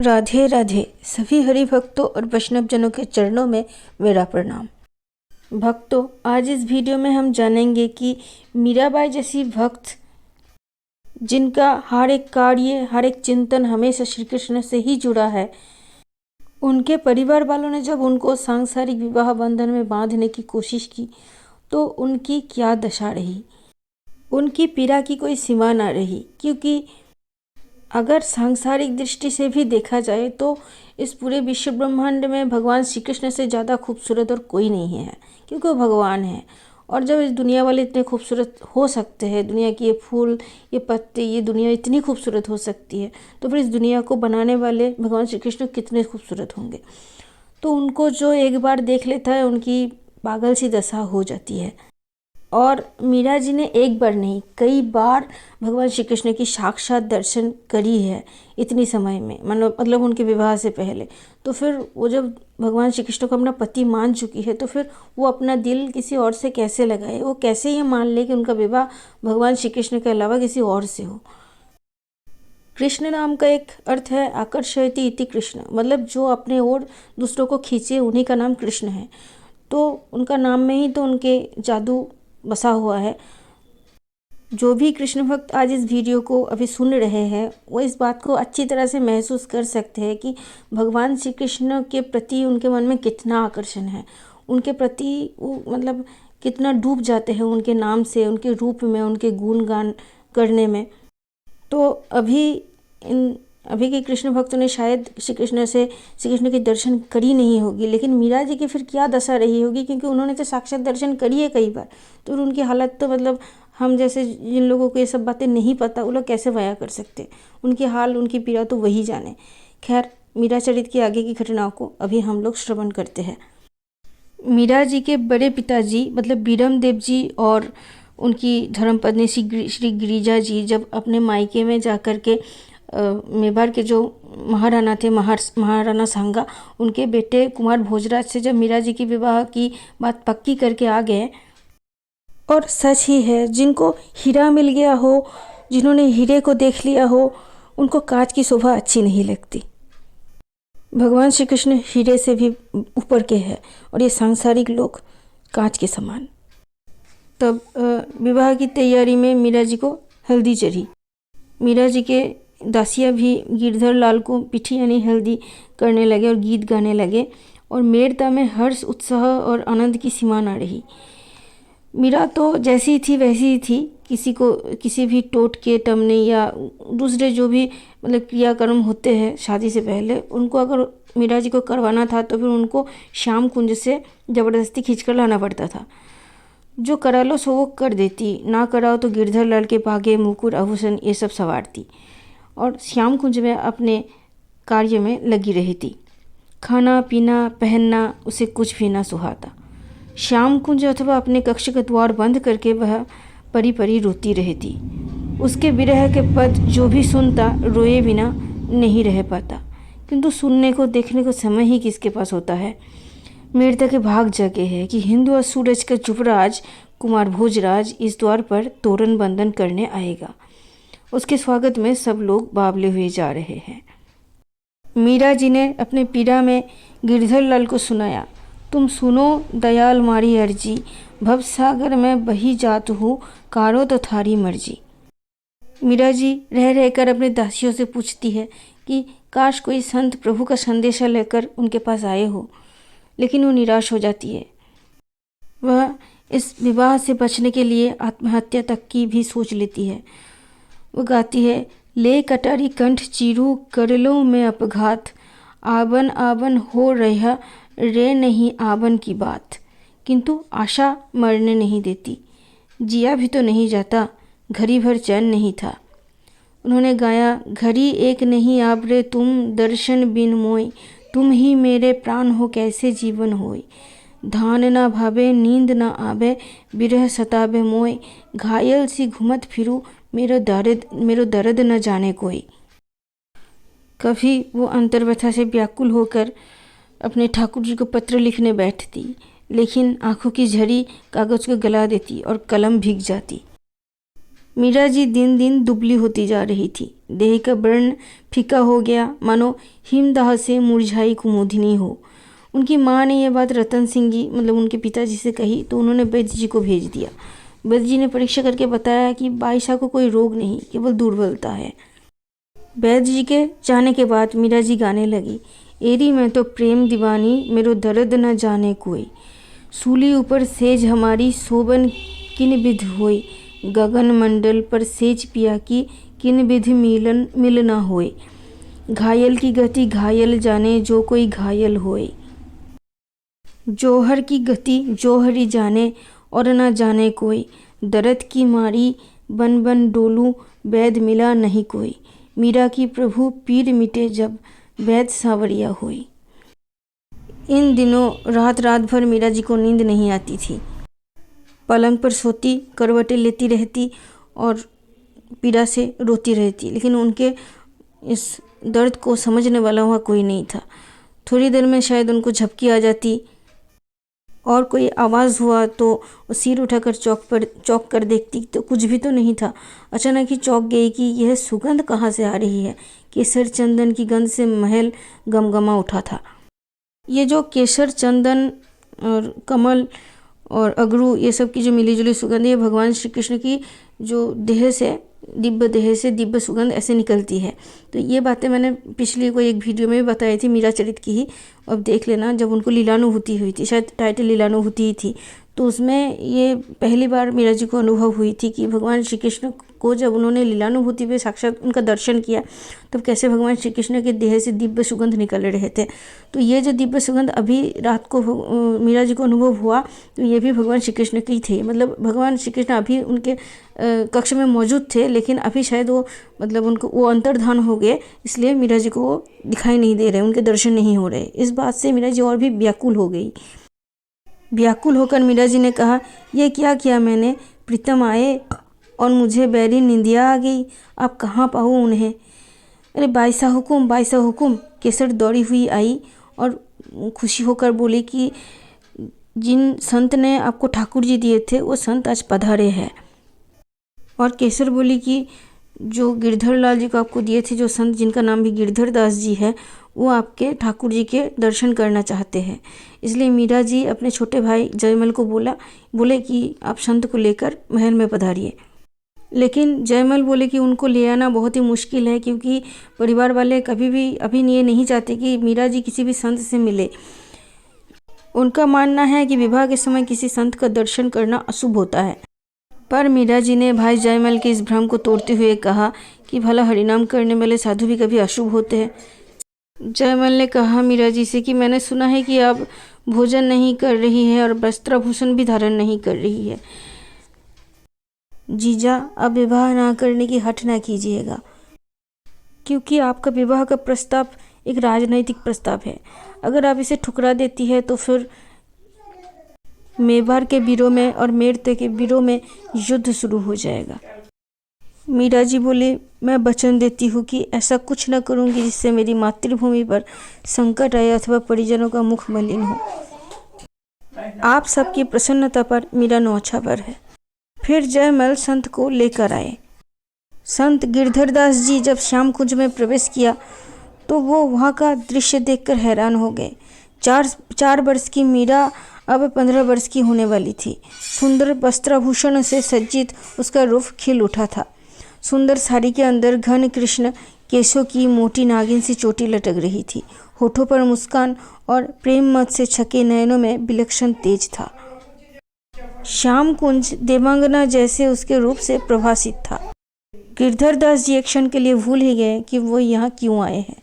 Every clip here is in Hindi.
राधे राधे। सभी हरि भक्तों और वैष्णव जनों के चरणों में मेरा प्रणाम। भक्तों, आज इस वीडियो में हम जानेंगे कि मीराबाई जैसी भक्त जिनका हर एक कार्य, हर एक चिंतन हमेशा श्री कृष्ण से ही जुड़ा है, उनके परिवार वालों ने जब उनको सांसारिक विवाह बंधन में बांधने की कोशिश की तो उनकी क्या दशा रही। उनकी पीड़ा की कोई सीमा ना रही, क्योंकि अगर सांसारिक दृष्टि से भी देखा जाए तो इस पूरे विश्व ब्रह्मांड में भगवान श्री कृष्ण से ज़्यादा खूबसूरत और कोई नहीं है, क्योंकि वो भगवान है। और जब इस दुनिया वाले इतने खूबसूरत हो सकते हैं, दुनिया की ये फूल, ये पत्ते, ये दुनिया इतनी खूबसूरत हो सकती है, तो फिर इस दुनिया को बनाने वाले भगवान श्री कृष्ण कितने खूबसूरत होंगे। तो उनको जो एक बार देख लेता है, उनकी पागल सी दशा हो जाती है। और मीरा जी ने एक बार नहीं, कई बार भगवान श्री कृष्ण की साक्षात दर्शन करी है इतनी समय में, मतलब उनके विवाह से पहले। तो फिर वो जब भगवान श्री कृष्ण को अपना पति मान चुकी है, तो फिर वो अपना दिल किसी और से कैसे लगाए, वो कैसे ये मान ले कि उनका विवाह भगवान श्री कृष्ण के अलावा किसी और से हो। कृष्ण नाम का एक अर्थ है आकर्षयति इति कृष्ण, मतलब जो अपने ओर दूसरों को खींचे, उन्हीं का नाम कृष्ण है। तो उनका नाम में ही तो उनके जादू बसा हुआ है। जो भी कृष्ण भक्त आज इस वीडियो को अभी सुन रहे हैं, वो इस बात को अच्छी तरह से महसूस कर सकते हैं कि भगवान श्री कृष्ण के प्रति उनके मन में कितना आकर्षण है, उनके प्रति वो मतलब कितना डूब जाते हैं उनके नाम से, उनके रूप में, उनके गुणगान करने में। तो अभी के कृष्ण भक्तों ने शायद श्री कृष्ण के दर्शन करी नहीं होगी, लेकिन मीरा जी की फिर क्या दशा रही होगी, क्योंकि उन्होंने तो साक्षात दर्शन करी है कई बार। तो उनकी हालत तो मतलब हम जैसे जिन लोगों को ये सब बातें नहीं पता, वो लोग कैसे बयां कर सकते। उनकी हाल, उनकी पीड़ा तो वही जाने। खैर, मीरा चरित की आगे की घटनाओं को अभी हम लोग श्रवण करते हैं। मीरा जी के बड़े पिताजी मतलब बीरम देव जी और उनकी धर्मपत्नी श्री गिरिजा जी जब अपने मायके में जाकर के मेवाड़ के जो महाराणा थे, महाराणा सांगा, उनके बेटे कुमार भोजराज से जब मीरा जी की विवाह की बात पक्की करके आ गए, और सच ही है, जिनको हीरा मिल गया हो, जिन्होंने हीरे को देख लिया हो, उनको कांच की शोभा अच्छी नहीं लगती। भगवान श्री कृष्ण हीरे से भी ऊपर के हैं और ये सांसारिक लोग कांच के समान। तब विवाह की तैयारी में मीरा जी को हल्दी चढ़ी। मीरा जी के दासिया भी गिरधर लाल को पीठी यानी हल्दी करने लगे और गीत गाने लगे, और मेड़ता में हर्ष, उत्साह और आनंद की सीमा ना रही। मीरा तो जैसी थी वैसी ही थी, किसी भी टोटके टमने या दूसरे जो भी मतलब क्रियाक्रम होते हैं शादी से पहले, उनको अगर मीरा जी को करवाना था तो फिर उनको श्याम कुंज से ज़बरदस्ती खींच कर लाना पड़ता था। जो करा लो सो वो कर देती, ना कराओ तो गिरधर लाल के पागे, मुकुट, आभूषण ये सब संवारती और श्याम कुंज में अपने कार्य में लगी रहती। खाना पीना पहनना उसे कुछ भी ना सुहाता। श्याम कुंज अथवा अपने कक्ष का द्वार बंद करके वह परी परी रोती रहती। उसके विरह के पद जो भी सुनता रोए बिना नहीं रह पाता, किंतु सुनने को देखने को समय ही किसके पास होता है। मेड़ता के भाग जागे है कि हिंदू और सूरज का युवराज कुमार भोजराज इस द्वार पर तोरण बंधन करने आएगा। उसके स्वागत में सब लोग बावले हुए जा रहे हैं। मीरा जी ने अपने पीड़ा में गिरधर लाल को सुनाया, तुम सुनो दयाल मारी अर्जी, भव सागर में बही जात हूँ, कारो तो थारी मर्जी। मीरा जी रह रहकर अपने दासियों से पूछती है कि काश कोई संत प्रभु का संदेशा लेकर उनके पास आए हो, लेकिन वो निराश हो जाती है। वह इस विवाह से बचने के लिए आत्महत्या तक की भी सोच लेती है। वो गाती है, ले कटारी कंठ चीरू, कर लो मैं अपघात, आबन आबन हो रहा रे नहीं आबन की बात। किंतु आशा मरने नहीं देती, जिया भी तो नहीं जाता, घड़ी भर चैन नहीं था। उन्होंने गाया, घड़ी एक नहीं आबरे तुम, दर्शन बिन मोय, तुम ही मेरे प्राण हो कैसे जीवन होय। धान ना भावे नींद ना आवे, बिरह सतावे मोय, घायल सी घुमत फिरू, मेरो दर्द न जाने कोई। कभी वो अंतर्व्यथा से व्याकुल होकर अपने ठाकुर जी को पत्र लिखने बैठती, लेकिन आंखों की झड़ी कागज को गला देती और कलम भीग जाती। मीरा जी दिन दिन दुबली होती जा रही थी। देह का वर्ण फीका हो गया, मानो हिमदाह से मुरझाई कुमुदिनी हो। उनकी माँ ने यह बात रतन सिंह जी मतलब उनके पिताजी से कही तो उन्होंने वैद्य जी को भेज दिया। वैद्य जी ने परीक्षा करके बताया कि बाईशा को कोई रोग नहीं, केवल दुर्बलता है। वैद्य जी के जाने के बाद मीरा जी गाने लगी, एरी मैं तो प्रेम दीवानी, मेरो दर्द न जाने कोई। सूली ऊपर सेज हमारी, सोबन किन विध होई। गगन मंडल पर सेज पिया की, किन विध मिल न होए। घायल की गति घायल जाने, जो कोई घायल होए। जौहर की गति जौहरी जाने, और न जाने कोई। दर्द की मारी बन बन डोलू, वैद मिला नहीं कोई। मीरा की प्रभु पीर मिटे जब, वैद सावरिया होई। इन दिनों रात रात भर मीरा जी को नींद नहीं आती थी। पलंग पर सोती, करवटें लेती रहती और पीड़ा से रोती रहती, लेकिन उनके इस दर्द को समझने वाला वहाँ कोई नहीं था। थोड़ी देर में शायद उनको झपकी आ जाती और कोई आवाज़ हुआ तो सिर उठाकर चौंक कर देखती तो कुछ भी तो नहीं था। अचानक ही चौंक गई कि यह सुगंध कहाँ से आ रही है। केसर चंदन की गंध से महल गमगमा उठा था। ये जो केसर चंदन और कमल और अगरू ये सब की जो मिली जुली सुगंध है, भगवान श्री कृष्ण की जो देह से दिव्य सुगंध ऐसे निकलती है। तो ये बातें मैंने पिछली कोई एक वीडियो में भी बताई थी, मीरा चरित की ही। अब देख लेना, जब उनको लीलानुभूति हुई थी, शायद टाइटल लीलानुभूति ही थी, तो उसमें ये पहली बार मीरा जी को अनुभव हुई थी कि भगवान श्री कृष्ण को जब उन्होंने लीलानुभूति में साक्षात उनका दर्शन किया तब कैसे भगवान श्री कृष्ण के देह से दिव्य सुगंध निकल रहे थे। तो ये जो दिव्य सुगंध अभी रात को मीरा जी को अनुभव हुआ, तो ये भी भगवान श्री कृष्ण की थे। मतलब भगवान श्री कृष्ण अभी उनके कक्ष में मौजूद थे, लेकिन अभी शायद वो मतलब उनको वो अंतर्धान हो गए, इसलिए मीरा जी को वो दिखाई नहीं दे रहे, उनके दर्शन नहीं हो रहे। इस बात से मीरा जी और भी व्याकुल हो गई। व्याकुल होकर मीरा जी ने कहा, ये क्या किया मैंने, प्रीतम आए और मुझे बैरी निंदिया आ गई, अब कहाँ पाऊँ उन्हें। अरे बाईसा हुकुम। केसर दौड़ी हुई आई और खुशी होकर बोली कि जिन संत ने आपको ठाकुर जी दिए थे वो संत आज पधारे हैं। और केसर बोली कि जो गिरधर लाल जी को आपको दिए थे, जो संत जिनका नाम भी गिरधर दास जी है, वो आपके ठाकुर जी के दर्शन करना चाहते हैं। इसलिए मीरा जी अपने छोटे भाई जयमल को बोले कि आप संत को लेकर महल में पधारिए। लेकिन जयमल बोले कि उनको ले आना बहुत ही मुश्किल है, क्योंकि परिवार वाले कभी भी अभी ये नहीं चाहते कि मीरा जी किसी भी संत से मिले। उनका मानना है कि विवाह के समय किसी संत का दर्शन करना अशुभ होता है। पर मीरा जी ने भाई जयमल के इस भ्रम को तोड़ते हुए कहा कि भला हरिनाम करने वाले साधु भी कभी अशुभ होते हैं। जयमल ने कहा मीरा जी से कि मैंने सुना है कि आप भोजन नहीं कर रही है और वस्त्राभूषण भी धारण नहीं कर रही है। जीजा, अब विवाह ना करने की हठ ना कीजिएगा, क्योंकि आपका विवाह का प्रस्ताव एक राजनैतिक प्रस्ताव है। अगर आप इसे ठुकरा देती है तो फिर मेवाड़ के वीरों में और मेरठ के वीरों में युद्ध शुरू हो जाएगा। मीरा जी बोले, मैं वचन देती हूँ कि ऐसा कुछ न करूँगी जिससे मेरी मातृभूमि पर संकट आए अथवा परिजनों का मुख मलिन हो। आप सबकी प्रसन्नता पर मेरा न्यौछावर है। फिर जयमल संत को लेकर आए। संत गिरधरदास जी जब श्याम कुंज में प्रवेश किया तो वो वहाँ का दृश्य देखकर हैरान हो गए। 4 वर्ष की मीरा अब 15 वर्ष की होने वाली थी। सुंदर वस्त्राभूषण से सज्जित उसका रूप खिल उठा था। सुंदर साड़ी के अंदर घन कृष्ण केशों की मोटी नागिन सी चोटी लटक रही थी। होठों पर मुस्कान और प्रेम मत से छके नयनों में विलक्षण तेज था। श्याम कुंज देवांगना जैसे उसके रूप से प्रभासित था। गिरधरदास जी एक क्षण के लिए भूल ही गए कि वो यहाँ क्यों आए हैं।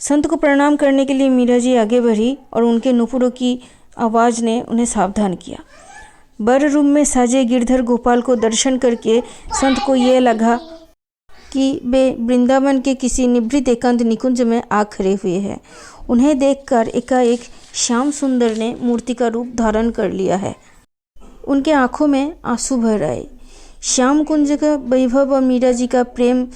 संत को प्रणाम करने के लिए मीरा जी आगे बढ़ी और उनके नुपुरों की आवाज़ ने उन्हें सावधान किया। बर रूम में साजे गिरधर गोपाल को दर्शन करके संत को ये लगा कि वे वृंदावन के किसी निभृत एकांत निकुंज में आ खड़े हुए हैं। उन्हें देखकर एकाएक श्याम सुंदर ने मूर्ति का रूप धारण कर लिया है। उनके आंखों में आंसू भर आए। श्याम कुंज का वैभव और मीरा जी का प्रेम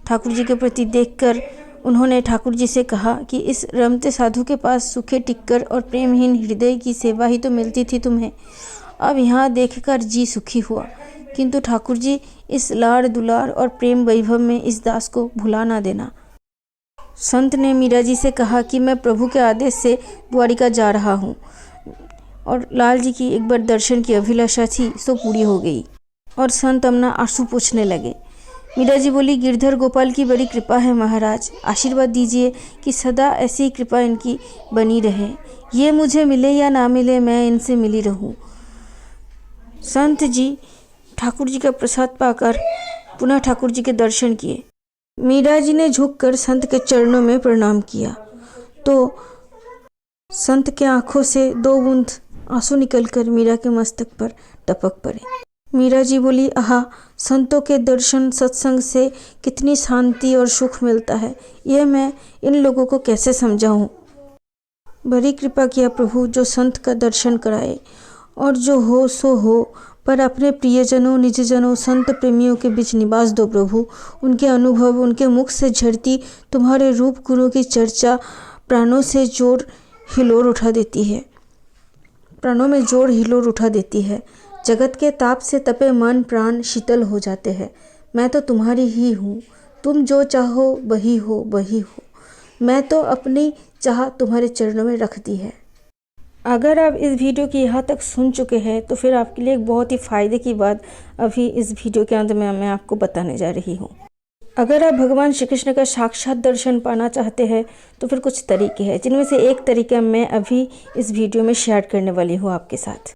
ठाकुर जी के प्रति देखकर उन्होंने ठाकुर जी से कहा कि इस रमते साधु के पास सूखे टिक्कर और प्रेमहीन हृदय की सेवा ही तो मिलती थी तुम्हें। अब यहाँ देखकर जी सुखी हुआ। किंतु ठाकुर जी इस लाड़ दुलार और प्रेम वैभव में इस दास को भुला ना देना। संत ने मीरा जी से कहा कि मैं प्रभु के आदेश से द्वारिका जा रहा हूँ और लाल जी की एक बार दर्शन की अभिलाषा थी सो पूरी हो गई। और संत अपना आंसू पोंछने लगे। मीरा जी बोली, गिरधर गोपाल की बड़ी कृपा है महाराज, आशीर्वाद दीजिए कि सदा ऐसी कृपा इनकी बनी रहे। ये मुझे मिले या ना मिले, मैं इनसे मिली रहूं। संत जी ठाकुर जी का प्रसाद पाकर पुनः ठाकुर जी के दर्शन किए। मीरा जी ने झुककर संत के चरणों में प्रणाम किया तो संत के आंखों से 2 बूंद आंसू निकलकर मीरा के मस्तक पर टपक पड़े। मीरा जी बोली, आहा, संतों के दर्शन सत्संग से कितनी शांति और सुख मिलता है, यह मैं इन लोगों को कैसे समझाऊं। बड़ी कृपा किया प्रभु, जो संत का दर्शन कराए, और जो हो सो हो, पर अपने प्रियजनों निजजनों संत प्रेमियों के बीच निवास दो प्रभु। उनके अनुभव, उनके मुख से झरती तुम्हारे रूप गुणों की चर्चा प्राणों से जोर हिलोर उठा देती है, प्राणों में जोर हिलोर उठा देती है। जगत के ताप से तपे मन प्राण शीतल हो जाते हैं। मैं तो तुम्हारी ही हूँ, तुम जो चाहो वही हो, वही हो। मैं तो अपनी चाह तुम्हारे चरणों में रख दी है। अगर आप इस वीडियो की यहाँ तक सुन चुके हैं तो फिर आपके लिए एक बहुत ही फ़ायदे की बात अभी इस वीडियो के अंत में मैं आपको बताने जा रही हूँ। अगर आप भगवान श्री कृष्ण का साक्षात दर्शन पाना चाहते हैं तो फिर कुछ तरीके हैं, जिनमें से एक तरीका मैं अभी इस वीडियो में शेयर करने वाली हूँ आपके साथ।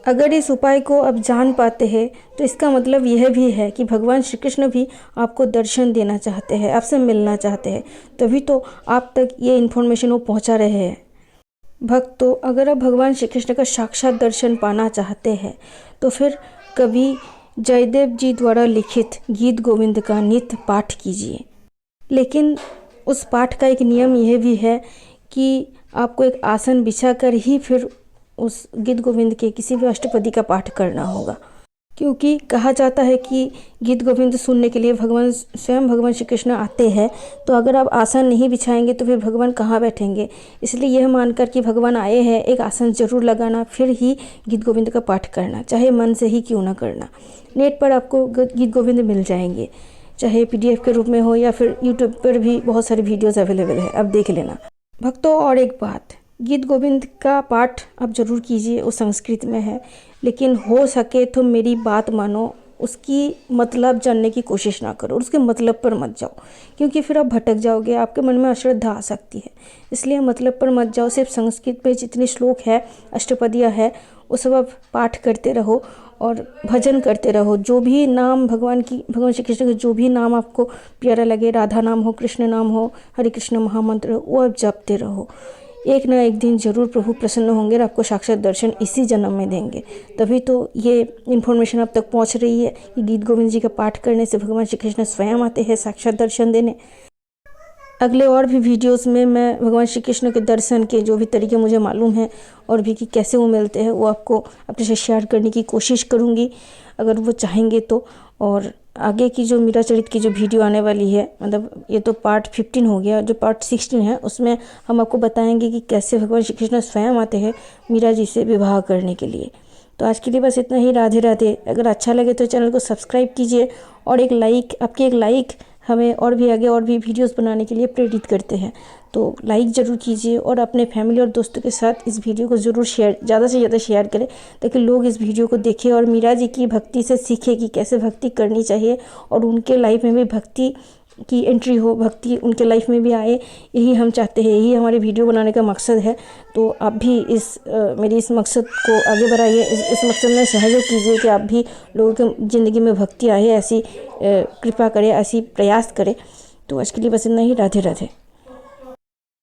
अगर इस उपाय को आप जान पाते हैं तो इसका मतलब यह भी है कि भगवान श्री कृष्ण भी आपको दर्शन देना चाहते हैं, आपसे मिलना चाहते हैं, तभी तो आप तक ये इन्फॉर्मेशन वो पहुंचा रहे हैं। भक्तों, अगर आप भगवान श्री कृष्ण का साक्षात दर्शन पाना चाहते हैं तो फिर कभी जयदेव जी द्वारा लिखित गीत गोविंद का नित्य पाठ कीजिए। लेकिन उस पाठ का एक नियम यह भी है कि आपको एक आसन बिछाकर ही फिर उस गीत गोविंद के किसी भी अष्टपदी का पाठ करना होगा, क्योंकि कहा जाता है कि गीत गोविंद सुनने के लिए स्वयं भगवान श्री कृष्ण आते हैं। तो अगर आप आसन नहीं बिछाएंगे तो फिर भगवान कहाँ बैठेंगे। इसलिए यह मानकर कि भगवान आए हैं, एक आसन जरूर लगाना, फिर ही गीत गोविंद का पाठ करना, चाहे मन से ही क्यों ना करना। नेट पर आपको गीत गोविंद मिल जाएंगे, चाहे PDF के रूप में हो या फिर यूट्यूब पर भी बहुत सारे वीडियोज़ अवेलेबल है, आप देख लेना। भक्तों, और एक बात, गीत गोविंद का पाठ आप जरूर कीजिए, वो संस्कृत में है, लेकिन हो सके तो मेरी बात मानो, उसकी मतलब जानने की कोशिश ना करो, उसके मतलब पर मत जाओ, क्योंकि फिर आप भटक जाओगे, आपके मन में अश्रद्धा आ सकती है। इसलिए मतलब पर मत जाओ, सिर्फ संस्कृत में जितनी श्लोक है, अष्टपदियाँ है, वो सब आप पाठ करते रहो और भजन करते रहो। जो भी नाम भगवान श्री कृष्ण के जो भी नाम आपको प्यारा लगे, राधा नाम हो, कृष्ण नाम हो, हरे कृष्ण महामंत्र हो, वो आप जपते रहो। एक ना एक दिन जरूर प्रभु प्रसन्न होंगे और आपको साक्षात दर्शन इसी जन्म में देंगे। तभी तो ये इन्फॉर्मेशन अब तक पहुंच रही है कि गीत गोविंद जी का पाठ करने से भगवान श्री कृष्ण स्वयं आते हैं साक्षात दर्शन देने। अगले और भी वीडियोस में मैं भगवान श्री कृष्ण के दर्शन के जो भी तरीके मुझे मालूम हैं और भी कि कैसे वो मिलते हैं, वो आपको अपने से शेयर करने की कोशिश करूँगी, अगर वो चाहेंगे तो। और आगे की जो मीरा चरित की जो वीडियो आने वाली है, मतलब ये तो पार्ट 15 हो गया, जो पार्ट 16 है उसमें हम आपको बताएंगे कि कैसे भगवान श्री कृष्ण स्वयं आते हैं मीरा जी से विवाह करने के लिए। तो आज के लिए बस इतना ही। राधे राधे। अगर अच्छा लगे तो चैनल को सब्सक्राइब कीजिए और एक लाइक, आपकी एक लाइक हमें और भी आगे और भी वीडियोस बनाने के लिए प्रेरित करते हैं। तो लाइक ज़रूर कीजिए और अपने फैमिली और दोस्तों के साथ इस वीडियो को ज़रूर शेयर, ज़्यादा से ज़्यादा शेयर करें, ताकि लोग इस वीडियो को देखें और मीरा जी की भक्ति से सीखें कि कैसे भक्ति करनी चाहिए और उनके लाइफ में भी भक्ति की एंट्री हो, भक्ति उनके लाइफ में भी आए। यही हम चाहते हैं, यही हमारे वीडियो बनाने का मकसद है। तो आप भी मेरी इस मकसद को आगे बढ़ाइए, इस मकसद में सहयोग कीजिए कि आप भी लोगों की ज़िंदगी में भक्ति आए, ऐसी कृपा करें, ऐसी प्रयास करें। तो आज के लिए बस इतना ही। राधे राधे।